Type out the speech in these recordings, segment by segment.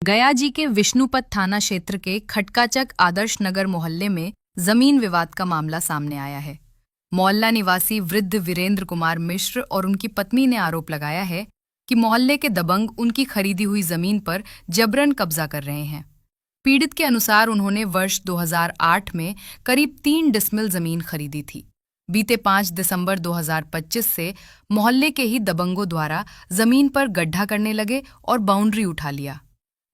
गया जी के विष्णुपत थाना क्षेत्र के खटकाचक आदर्श नगर मोहल्ले में जमीन विवाद का मामला सामने आया है। मोहल्ला निवासी वृद्ध वीरेंद्र कुमार मिश्र और उनकी पत्नी ने आरोप लगाया है कि मोहल्ले के दबंग उनकी खरीदी हुई जमीन पर जबरन कब्जा कर रहे हैं। पीड़ित के अनुसार उन्होंने वर्ष 2008 में करीब 3 डिसमिल जमीन खरीदी थी। बीते 5 दिसंबर 2025 से मोहल्ले के ही दबंगों द्वारा जमीन पर गड्ढा करने लगे और बाउंड्री उठा लिया।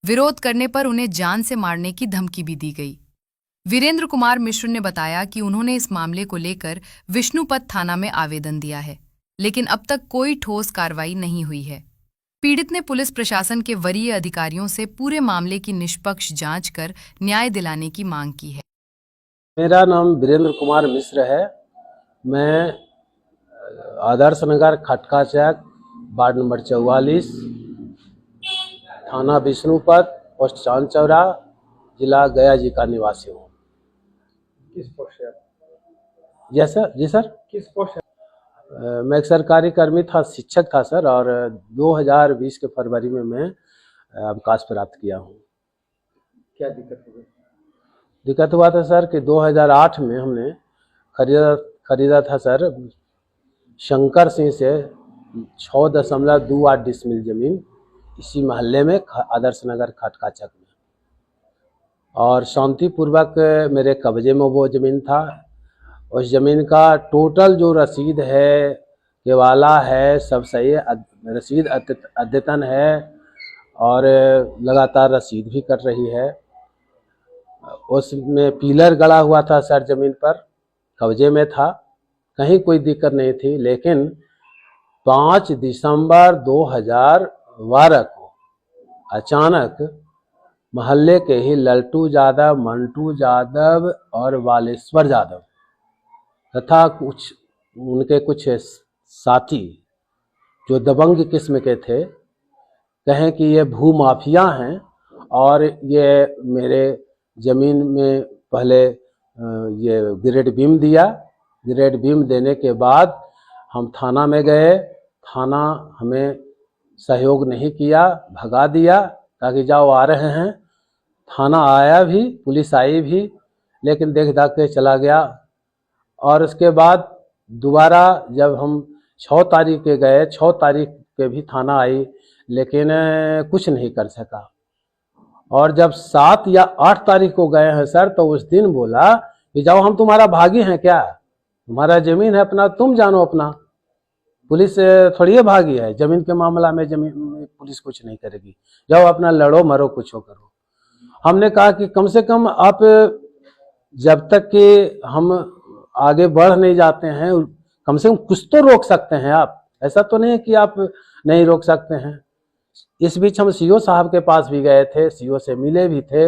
विरोध करने पर उन्हें जान से मारने की धमकी भी दी गई। वीरेंद्र कुमार मिश्र ने बताया कि उन्होंने इस मामले को लेकर विष्णुपत थाना में आवेदन दिया है, लेकिन अब तक कोई ठोस कार्रवाई नहीं हुई है। पीड़ित ने पुलिस प्रशासन के वरीय अधिकारियों से पूरे मामले की निष्पक्ष जांच कर न्याय दिलाने की मांग की है। मेरा नाम वीरेंद्र कुमार मिश्र है। मैं आदर्श नगर खटकाचक वार्ड नंबर 44, थाना विष्णुपत, पोस्ट चांदचौरा, जिला गया जी का निवासी हूँ। किस पोस्ट से? जी सर। किस पोस्ट? मैं एक सरकारी कर्मी था, शिक्षक था सर, और 2020 के फरवरी में मैं अवकाश प्राप्त किया हूँ। क्या दिक्कत हुई? दिक्कत हुआ था सर कि 2008 में हमने खरीदा था सर शंकर सिंह से 6.28 डिसमिल जमीन इसी मोहल्ले में आदर्श नगर खटकाचक में, और शांतिपूर्वक मेरे कब्जे में वो ज़मीन था। उस ज़मीन का टोटल जो रसीद है, केवाला है, सब सही है, रसीद अद्यतन है और लगातार रसीद भी कट रही है। उसमें पिलर गड़ा हुआ था सर, ज़मीन पर कब्जे में था, कहीं कोई दिक्कत नहीं थी। लेकिन 5 दिसंबर 2012 को अचानक मोहल्ले के ही लल्टू यादव, मंटू यादव और वालेश्वर यादव तथा उनके कुछ साथी जो दबंग किस्म के थे, कहें कि ये भू माफिया हैं और ये मेरे ज़मीन में पहले ये ग्रेड बीम दिया। ग्रेड बीम देने के बाद हम थाना में गए, थाना हमें सहयोग नहीं किया, भगा दिया ताकि जाओ आ रहे हैं। थाना आया भी, पुलिस आई भी, लेकिन देख दाख के चला गया। और उसके बाद दोबारा जब हम 6 तारीख के गए, 6 तारीख के भी थाना आई, लेकिन कुछ नहीं कर सका। और जब 7 या 8 तारीख को गए हैं सर, तो उस दिन बोला कि जाओ, हम तुम्हारा भागी हैं क्या, तुम्हारा ज़मीन है अपना, तुम जानो अपना, पुलिस थोड़ी भागी है। ज़मीन के मामला में ज़मीन में पुलिस कुछ नहीं करेगी, जाओ अपना लड़ो मरो कुछ करो। हमने कहा कि कम से कम आप जब तक कि हम आगे बढ़ नहीं जाते हैं, कम से कम कुछ तो रोक सकते हैं आप, ऐसा तो नहीं है कि आप नहीं रोक सकते हैं। इस बीच हम सीओ साहब के पास भी गए थे, सीओ से मिले भी थे,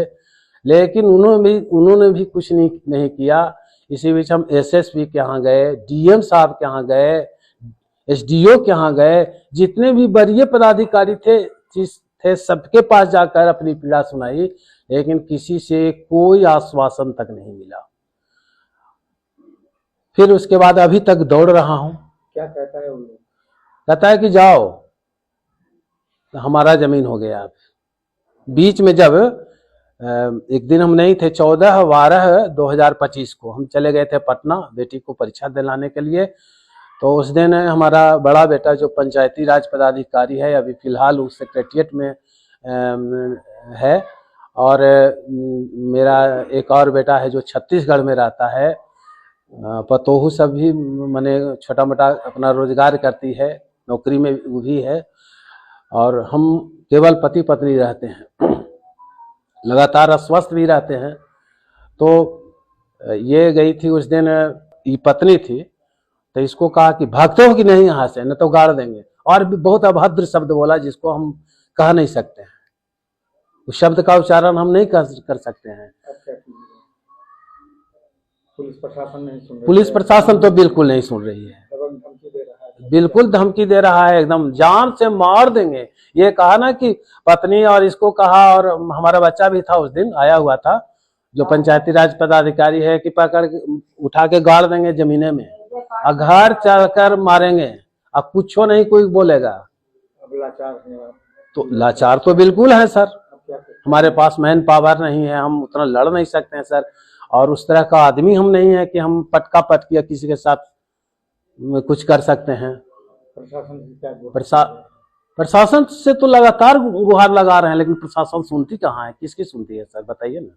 लेकिन उन्होंने भी कुछ नहीं किया। इसी बीच हम एसएसपी के यहाँ गए, डीएम साहब के यहाँ गए, एसडीओ के यहाँ गए, जितने भी वरीय पदाधिकारी थे सबके पास जाकर अपनी पीड़ा सुनाई, लेकिन किसी से कोई आश्वासन तक नहीं मिला। फिर उसके बाद अभी तक दौड़ रहा हूँ। क्या कहता है उन लोग? कहता है कि जाओ, हमारा ज़मीन हो गया। बीच में जब एक दिन हम नहीं थे, 14/12/2025 को हम चले गए थे पटना बेटी को परीक्षा दिलाने के लिए। तो उस दिन हमारा बड़ा बेटा जो पंचायती राज पदाधिकारी है, अभी फिलहाल उस सेक्रेटरिएट में है, और मेरा एक और बेटा है जो छत्तीसगढ़ में रहता है। पतोहू सब भी मैंने छोटा मोटा अपना रोजगार करती है, नौकरी में वो भी है, और हम केवल पति पत्नी रहते हैं, लगातार अस्वस्थ भी रहते हैं। तो ये गई थी उस दिन, ये पत्नी थी, तो इसको कहा कि भागते हो कि नहीं यहाँ से, न तो गाड़ देंगे, और भी बहुत अभद्र शब्द बोला जिसको हम कह नहीं सकते हैं, उस शब्द का उच्चारण हम नहीं कर सकते हैं। पुलिस प्रशासन नहीं सुन रही? पुलिस प्रशासन तो बिल्कुल नहीं सुन रही है, धमकी दे रहा है। बिल्कुल धमकी दे रहा है, एकदम जान से मार देंगे। ये कहा ना कि पत्नी और इसको कहा, और हमारा बच्चा भी था उस दिन आया हुआ था, जो पंचायती राज पदाधिकारी है, कि पकड़ उठा के गाड़ देंगे जमीने में, और घर चलकर मारेंगे, अब कुछ नहीं कोई बोलेगा। अब लाचार है? तो लाचार तो बिल्कुल है सर, हमारे पास मैन पावर नहीं है, हम उतना लड़ नहीं सकते हैं सर। और उस तरह का आदमी हम नहीं है कि हम पटका पटकिया किसी के साथ कुछ कर सकते हैं। प्रशासन की क्या गुहार? प्रशासन से तो लगातार गुहार लगा रहे हैं, लेकिन प्रशासन सुनती कहाँ है, किसकी सुनती है सर, बताइए ना।